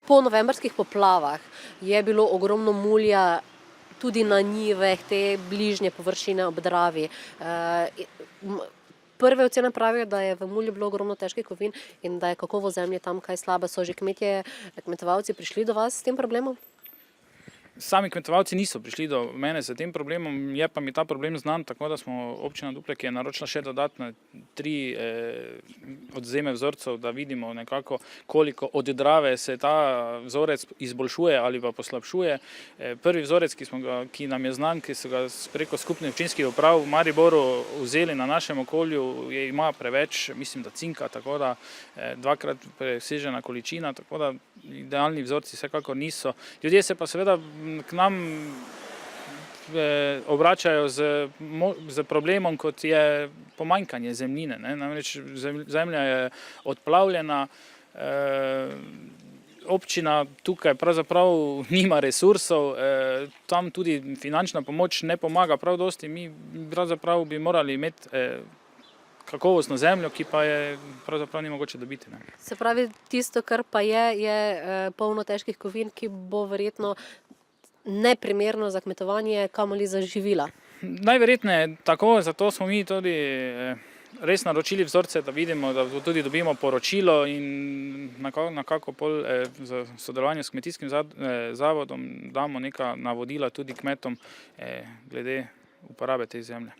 Po novembrskih poplavah je bilo ogromno mulja tudi na njiveh, te bližnje površine ob Dravi. Prve ocene pravijo, da je v mulju bilo ogromno težkih kovin in da je kakovost zemlje tam kaj slaba. So že kmetovalci prišli do vas s tem problemom? Sami kmetovalci niso prišli do mene s tem problemom, je pa mi ta problem znan, tako da smo občina Duplek je naročila še dodatne 3 odvzeme vzorcev, da vidimo nekako, koliko od Drave se ta vzorec izboljšuje ali pa poslabšuje. Prvi vzorec, ki nam je znan, ki so ga preko skupnih občinskih uprav v Mariboru vzeli na našem okolju, ima preveč, mislim, da cinka, tako da 2-krat presežena količina, tako da idealni vzorci vsekakor niso. Ljudje se pa seveda k nam obračajo z problemom, kot je pomanjkanje zemljine. Namreč zemlja je odplavljena, občina tukaj pravzaprav nima resursov, tam tudi finančna pomoč ne pomaga prav dosti, mi pravzaprav bi morali imeti kakovostno zemljo, ki pa je pravzaprav ni mogoče dobiti. Se pravi, tisto, kar pa je polno težkih kovin, ki bo verjetno neprimerno za kmetovanje, kamoli za živila. Najverjetneje tako, zato smo mi tudi res naročili vzorce, da vidimo, da tudi dobimo poročilo in nekako pol v sodelovanju s kmetijskim zavodom damo neka navodila tudi kmetom glede uporabe te zemlje.